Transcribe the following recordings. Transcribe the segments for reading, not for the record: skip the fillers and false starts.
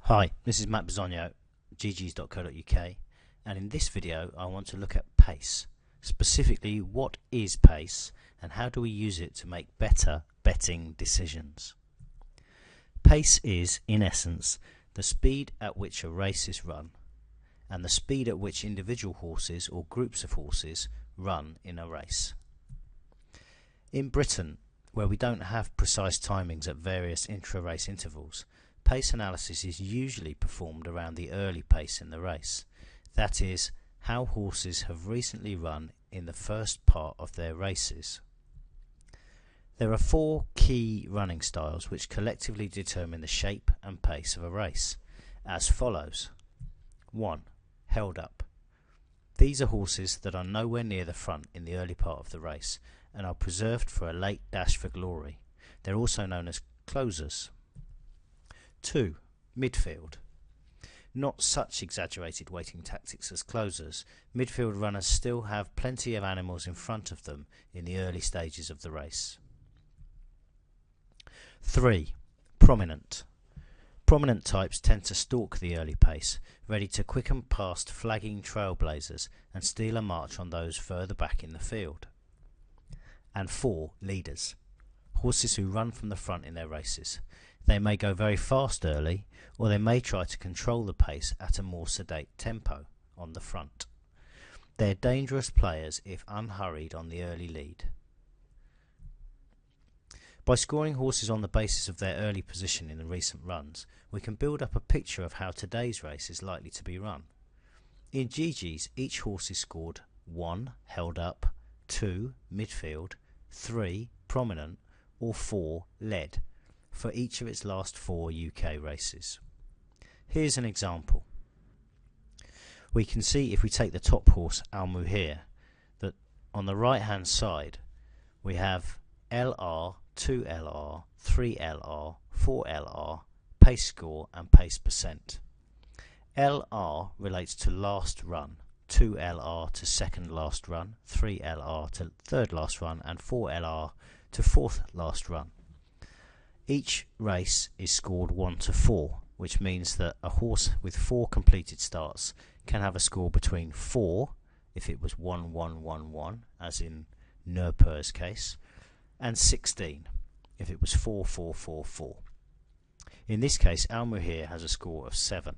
Hi, this is Matt Bisogno, geegeez.co.uk, and in this video I want to look at pace. Specifically, what is pace and how do we use it to make better betting decisions? Pace is, in essence, the speed at which a race is run and the speed at which individual horses or groups of horses run in a race. In Britain, where we don't have precise timings at various intra-race intervals, pace analysis is usually performed around the early pace in the race, that is, how horses have recently run in the first part of their races. There are four key running styles which collectively determine the shape and pace of a race, as follows. 1. Held up. These are horses that are nowhere near the front in the early part of the race and are preserved for a late dash for glory. They're also known as closers. 2. Midfield. Not such exaggerated waiting tactics as closers. Midfield runners still have plenty of animals in front of them in the early stages of the race. 3. Prominent. Prominent types tend to stalk the early pace, ready to quicken past flagging trailblazers and steal a march on those further back in the field. And 4. Leaders. Horses who run from the front in their races. They may go very fast early, or they may try to control the pace at a more sedate tempo on the front. They're dangerous players if unhurried on the early lead. By scoring horses on the basis of their early position in the recent runs, we can build up a picture of how today's race is likely to be run. In geegeez, each horse is scored 1. Held up, 2. Midfield, 3. Prominent, or 4. Led, for each of its last 4 UK races. Here's an example. We can see, if we take the top horse Al Muhir, that on the right hand side we have LR, 2LR, 3LR, 4LR, pace score and pace percent. LR relates to last run, 2LR to second last run, 3LR to third last run, and 4LR to fourth last run. Each race is scored 1 to 4, which means that a horse with 4 completed starts can have a score between 4, if it was 1-1-1-1, as in Nurpur's case, and 16, if it was 4-4-4-4. In this case, Al Muhir has a score of 7.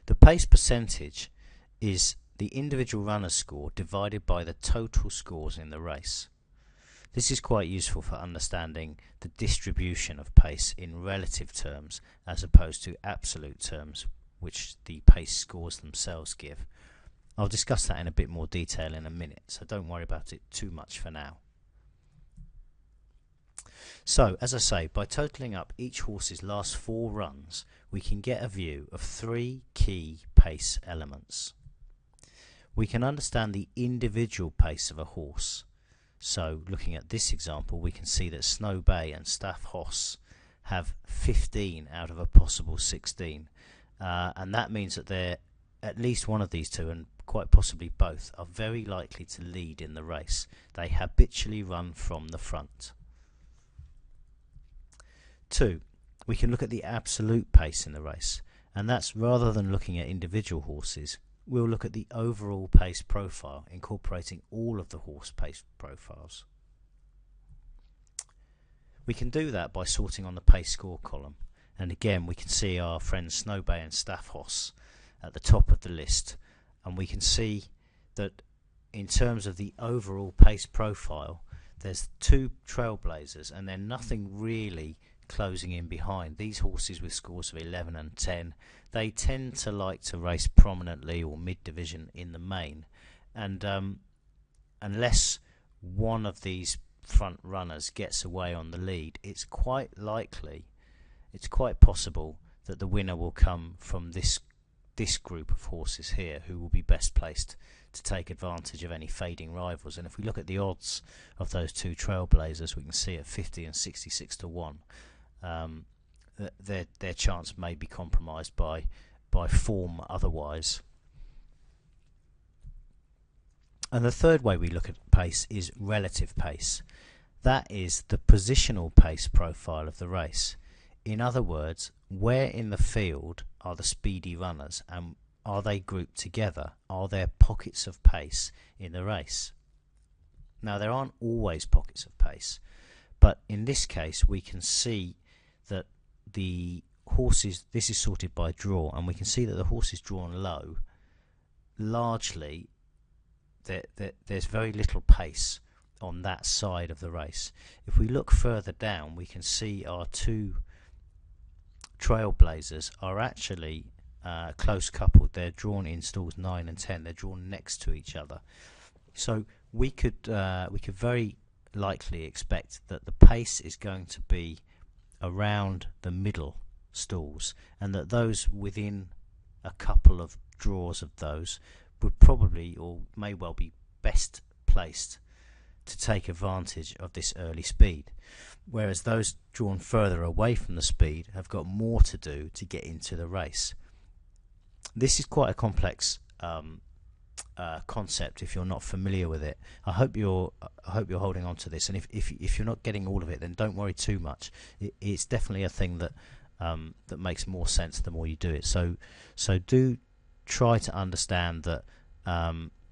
The pace percentage is the individual runner's score divided by the total scores in the race. This is quite useful for understanding the distribution of pace in relative terms as opposed to absolute terms, which the pace scores themselves give. I'll discuss that in a bit more detail in a minute, so don't worry about it too much for now. So, as I say, by totalling up each horse's last 4 runs, we can get a view of 3 key pace elements. We can understand the individual pace of a horse. So, looking at this example, we can see that Snow Bay and Staff Hoss have 15 out of a possible 16. And that means that at least one of these two, and quite possibly both, are very likely to lead in the race. They habitually run from the front. 2. We can look at the absolute pace in the race, and that's, rather than looking at individual horses, we'll look at the overall pace profile, incorporating all of the horse pace profiles. We can do that by sorting on the pace score column, and again we can see our friends Snow Bay and Staff Hoss at the top of the list, and we can see that in terms of the overall pace profile, there's 2 trailblazers and then nothing really closing in behind. These horses with scores of 11 and 10, they tend to like to race prominently or mid-division in the main, and unless one of these front runners gets away on the lead, it's quite possible that the winner will come from this group of horses here, who will be best placed to take advantage of any fading rivals. And if we look at the odds of those 2 trailblazers, we can see at 50 and 66 to 1 their chance may be compromised by form otherwise. And the third way we look at pace is relative pace. That is the positional pace profile of the race. in other words, where in the field are the speedy runners, and are they grouped together? Are there pockets of pace in the race? Now, there aren't always pockets of pace, but in this case we can see that the horses, this is sorted by draw, and we can see that the horses drawn low, largely there's very little pace on that side of the race. If we look further down, we can see our two trailblazers are actually close coupled. They're drawn in stalls 9 and 10. They're drawn next to each other, so we could very likely expect that the pace is going to be around the middle stalls, and that those within a couple of draws of those would probably, or may well be, best placed to take advantage of this early speed, whereas those drawn further away from the speed have got more to do to get into the race. This is quite a complex concept if you're not familiar with it. I hope you're holding on to this, and if you're not getting all of it, then don't worry too much. It's definitely a thing that that makes more sense the more you do it. So do try to understand that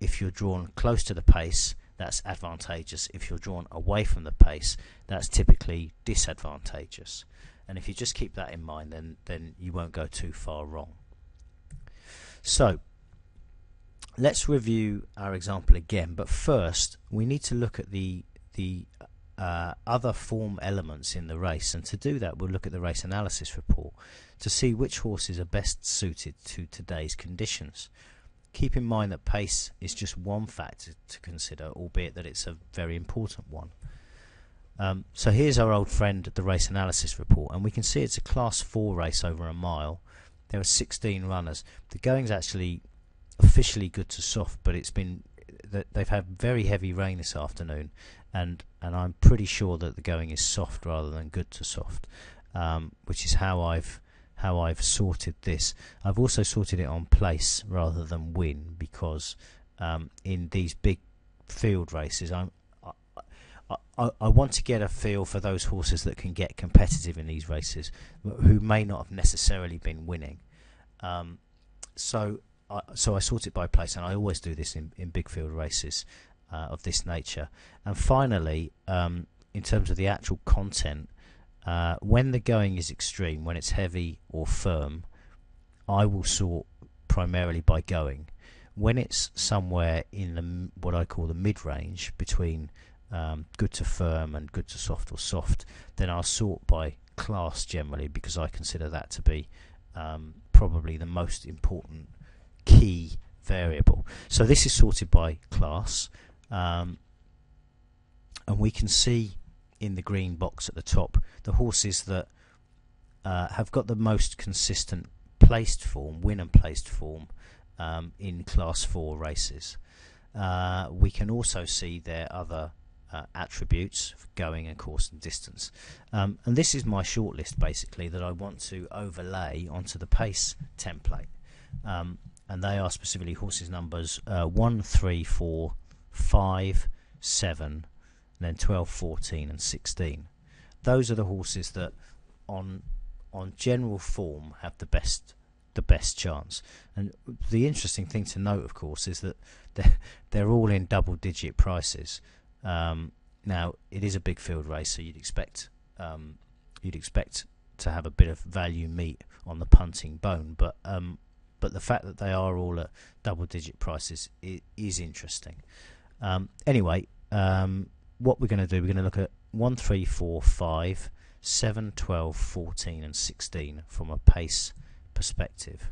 if you're drawn close to the pace, that's advantageous. If you're drawn away from the pace, that's typically disadvantageous. And if you just keep that in mind, then you won't go too far wrong. So let's review our example again, but first we need to look at the other form elements in the race, and to do that we'll look at the race analysis report to see which horses are best suited to today's conditions. Keep in mind that pace is just one factor to consider, albeit that it's a very important one. So here's our old friend, the race analysis report, and we can see it's a class 4 race over a mile. There are 16 runners. The going's actually officially good to soft, but it's been they've had very heavy rain this afternoon, and I'm pretty sure that the going is soft rather than good to soft, which is how I've sorted this. I've also sorted it on place rather than win, because in these big field races I want to get a feel for those horses that can get competitive in these races, who may not have necessarily been winning. So I sort it by place, and I always do this in big field races of this nature. And finally, in terms of the actual content, when the going is extreme, when it's heavy or firm, I will sort primarily by going. When it's somewhere in what I call the mid-range, between good to firm and good to soft or soft, then I'll sort by class generally, because I consider that to be probably the most important key variable. So this is sorted by class, and we can see in the green box at the top the horses that have got the most consistent placed form, win and placed form, in class 4 races. We can also see their other attributes for going and course and distance, and this is my shortlist basically that I want to overlay onto the pace template, and they are specifically horses numbers 1, 3, 4, 5, 7, and then 12, 14 and 16. Those are the horses that on general form have the best chance. And the interesting thing to note, of course, is that they're all in double-digit prices. Now it is a big field race, so you'd expect to have a bit of value meat on the punting bone, but the fact that they are all at double-digit prices is interesting. Anyway, what we're going to do, we're going to look at 1, 3, 4, 5, 7, 12, 14 and 16 from a pace perspective.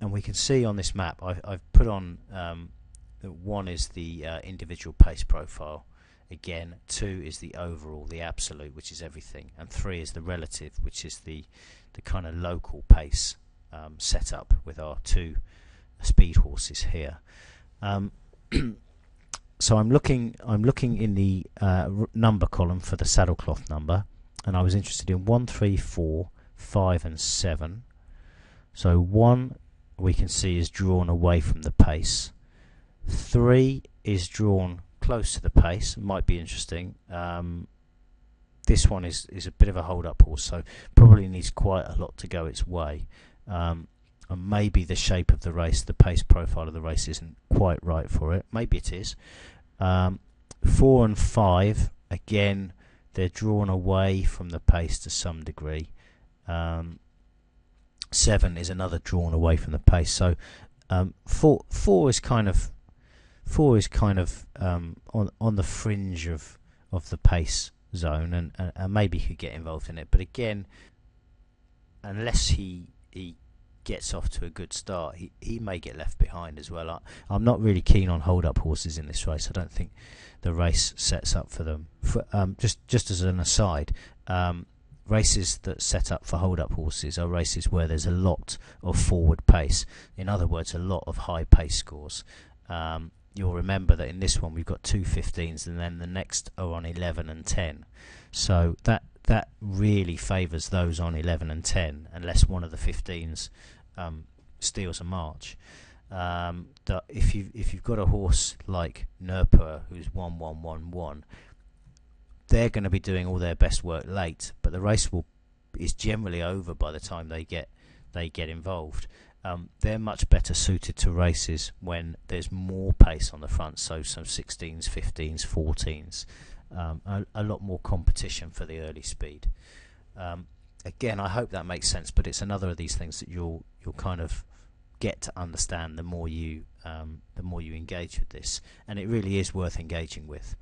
And we can see on this map, I've put on that 1 is the individual pace profile, again 2 is the overall, the absolute, which is everything, and 3 is the relative, which is the kind of local pace set up with our 2 speed horses here. So I'm looking in the number column for the saddlecloth number, and I was interested in 1, 3, 4, 5 and 7. So 1 we can see is drawn away from the pace. 3 is drawn close to the pace. Might be interesting. this one is a bit of a hold-up horse, so probably needs quite a lot to go its way. And maybe the shape of the race, the pace profile of the race isn't quite right for it. Maybe it is. 4 and 5, again, they're drawn away from the pace to some degree. 7 is another drawn away from the pace. So 4 is kind of on the fringe of the pace zone, and maybe he could get involved in it. But again, unless he gets off to a good start, he may get left behind as well. I'm not really keen on hold-up horses in this race. I don't think the race sets up for them. Just as an aside, races that set up for hold-up horses are races where there's a lot of forward pace. In other words, a lot of high pace scores. You'll remember that in this one we've got 2 15s, and then the next are on 11 and 10. So that really favours those on 11 and 10, unless one of the 15s steals a march. That if you've got a horse like Nurpur, who's 1-1-1-1, they're going to be doing all their best work late, but the race is generally over by the time they get involved. They're much better suited to races when there's more pace on the front, so some 16s, 15s, 14s, a lot more competition for the early speed. Again, I hope that makes sense, but it's another of these things that you'll kind of get to understand the more you engage with this, and it really is worth engaging with.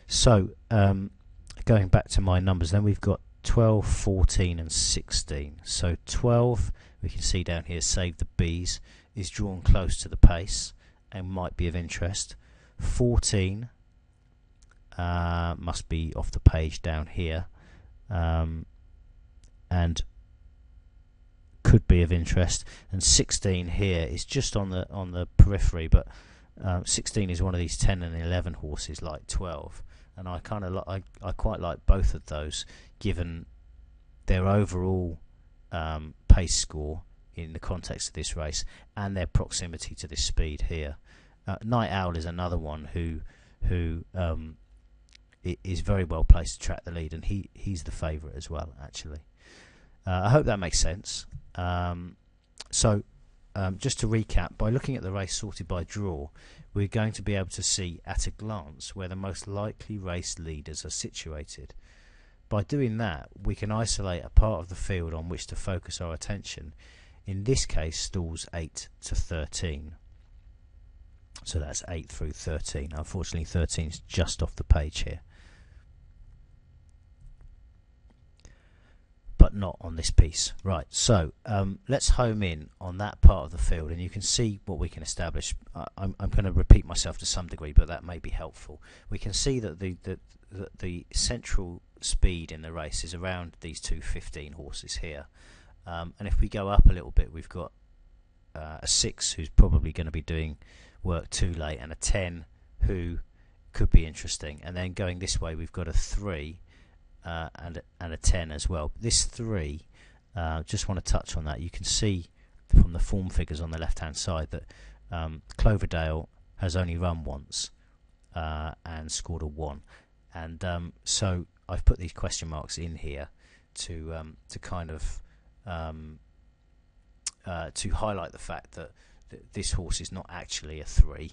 So going back to my numbers, then we've got 12, 14 and 16. So 12, we can see down here, Save the Bees, is drawn close to the pace and might be of interest. 14 must be off the page down here, and could be of interest. And 16 here is just on the periphery, but 16 is one of these 10 and 11 horses like 12, and I quite like both of those given their overall pace score in the context of this race and their proximity to this speed here. Night Owl is another one who is very well placed to track the lead, and he's the favourite as well, actually. I hope that makes sense. So just to recap, by looking at the race sorted by draw, we're going to be able to see at a glance where the most likely race leaders are situated. By doing that, we can isolate a part of the field on which to focus our attention, in this case stalls 8 to 13. So that's 8 through 13. Unfortunately 13 is just off the page here, but not on this piece. Right, so let's home in on that part of the field, and you can see what we can establish. I'm going to repeat myself to some degree, but that may be helpful. We can see that the central speed in the race is around these 2 15 horses here, and if we go up a little bit, we've got a 6 who's probably going to be doing work too late, and a 10 who could be interesting, and then going this way we've got a 3 and a 10 as well. This 3, just want to touch on that. You can see from the form figures on the left hand side that Cloverdale has only run once and scored a 1, and so I've put these question marks in here to kind of to highlight the fact that this horse is not actually a 3.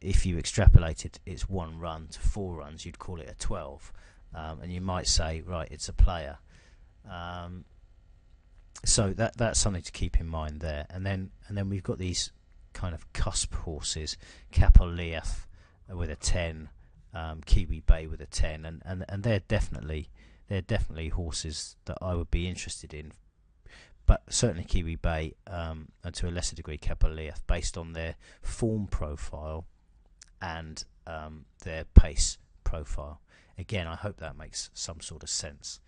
If you extrapolated its 1 run to 4 runs, you'd call it a 12. And you might say, right, it's a player. So that's something to keep in mind there. And then we've got these kind of cusp horses, Capoliath with a 10, Kiwi Bay with a 10, and they're definitely horses that I would be interested in. But certainly Kiwi Bay, and to a lesser degree Capoliath, based on their form profile and their pace profile. Again, I hope that makes some sort of sense.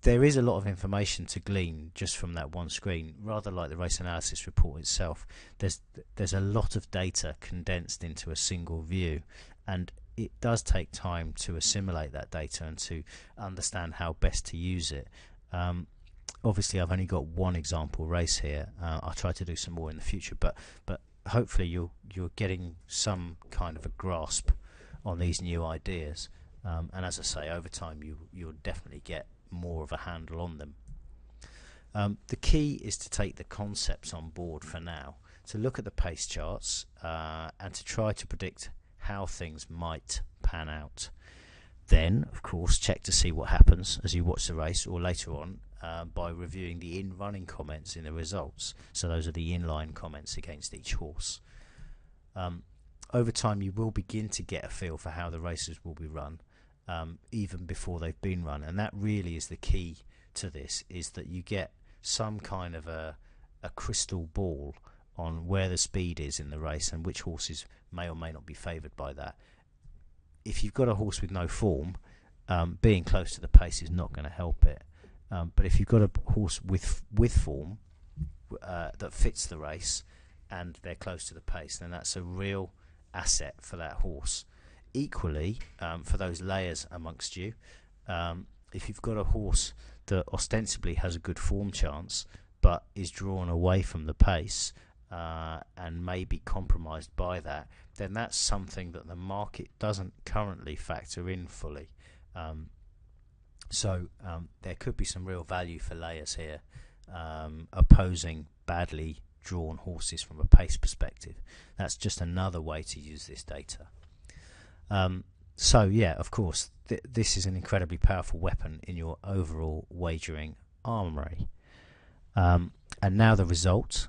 There is a lot of information to glean just from that one screen, rather like the race analysis report itself. There's a lot of data condensed into a single view, and it does take time to assimilate that data and to understand how best to use it. Obviously, I've only got one example race here. I'll try to do some more in the future, but hopefully you're getting some kind of a grasp on these new ideas. and as I say, over time you'll definitely get more of a handle on them. The key is to take the concepts on board for now, to look at the pace charts and to try to predict how things might pan out. Then, of course, check to see what happens as you watch the race, or later on by reviewing the in-running comments in the results. So those are the inline comments against each horse. Over time you will begin to get a feel for how the races will be run, even before they've been run, and that really is the key to this, is that you get some kind of a crystal ball on where the speed is in the race and which horses may or may not be favoured by that. If you've got a horse with no form, being close to the pace is not going to help it, but if you've got a horse with form that fits the race and they're close to the pace, then that's a real asset for that horse. Equally, for those layers amongst you, if you've got a horse that ostensibly has a good form chance but is drawn away from the pace and may be compromised by that, then that's something that the market doesn't currently factor in fully. So there could be some real value for layers here, opposing badly drawn horses from a pace perspective. That's just another way to use this data. So yeah, of course, this is an incredibly powerful weapon in your overall wagering armoury. And now the result.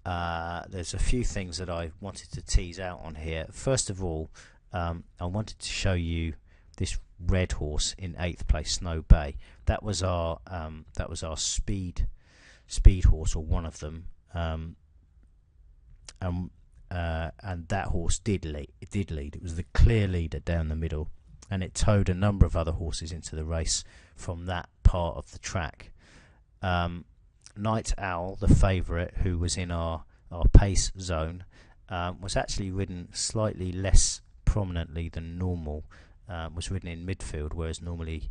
There's a few things that I wanted to tease out on here. First of all, I wanted to show you this red horse in 8th place, Snow Bay. That was our speed horse, or one of them. And that horse did lead. It was the clear leader down the middle, and it towed a number of other horses into the race from that part of the track. Night Owl, the favourite, who was in our pace zone, was actually ridden slightly less prominently than normal. Was ridden in midfield, whereas normally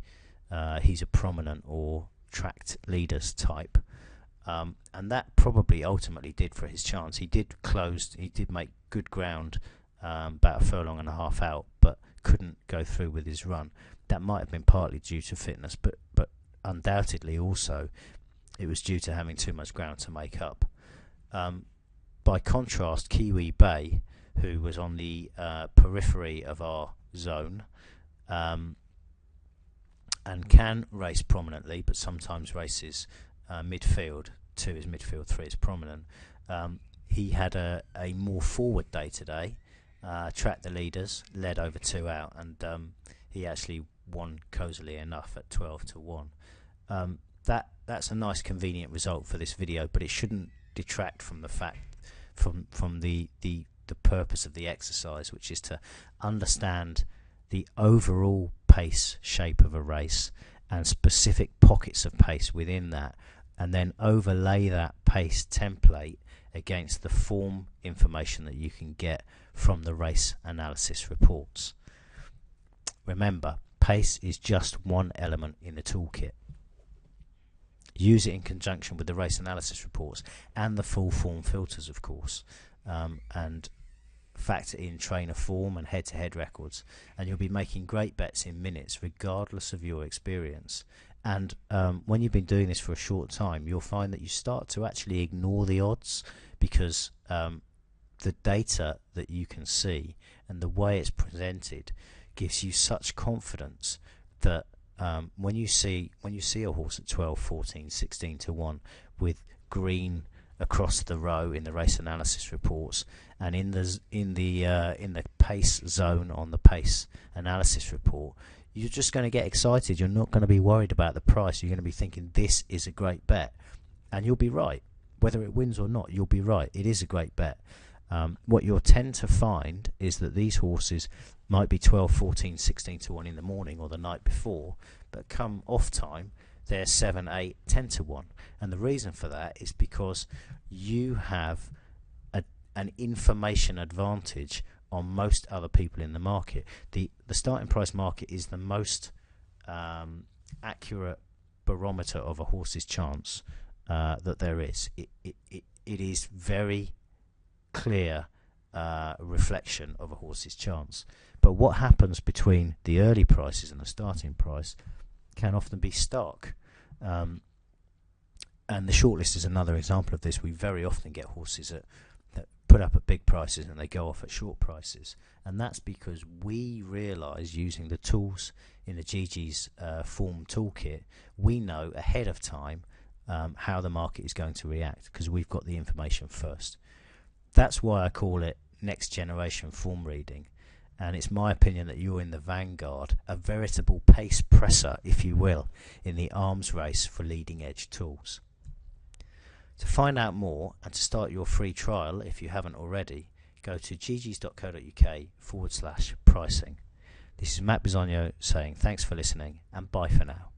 he's a prominent or tracked leaders type. And that probably ultimately did for his chance. He did make good ground about a furlong and a half out, but couldn't go through with his run. That might have been partly due to fitness, but undoubtedly also it was due to having too much ground to make up. By contrast, Kiwi Bay, who was on the periphery of our zone, and can race prominently, but sometimes races midfield. 2 is midfield, 3 is prominent. He had a more forward day today, tracked the leaders, led over 2 out, and he actually won cosily enough at 12-1. That's a nice convenient result for this video, but it shouldn't detract from the fact from the purpose of the exercise, which is to understand the overall pace shape of a race and specific pockets of pace within that, and then overlay that pace template against the form information that you can get from the race analysis reports. Remember, pace is just one element in the toolkit. Use it in conjunction with the race analysis reports and the full form filters, of course, and factor in trainer form and head-to-head records, and you'll be making great bets in minutes regardless of your experience. And when you've been doing this for a short time, you'll find that you start to actually ignore the odds, because the data that you can see and the way it's presented gives you such confidence that when you see a horse at 12, 14, 16-1 with green across the row in the race analysis reports, and in the pace zone on the pace analysis report, you're just going to get excited. You're not going to be worried about the price. You're going to be thinking this is a great bet, and you'll be right. Whether it wins or not, you'll be right. It is a great bet. What you'll tend to find is that these horses might be 12, 14, 16-1 in the morning or the night before, but come off time, they're 7, 8, 10-1. And the reason for that is because you have an information advantage on most other people in the market. The starting price market is the most accurate barometer of a horse's chance that there is. It is very clear reflection of a horse's chance. But what happens between the early prices and the starting price can often be stark. And the shortlist is another example of this. We very often get horses that put up at big prices and they go off at short prices, and that's because we realise, using the tools in the geegeez form toolkit, we know ahead of time how the market is going to react, because we've got the information first. That's why I call it next generation form reading, and it's my opinion that you're in the vanguard, a veritable pace presser, if you will, in the arms race for leading edge tools. To find out more and to start your free trial, if you haven't already, go to geegeez.co.uk/pricing. This is Matt Bisogno saying thanks for listening and bye for now.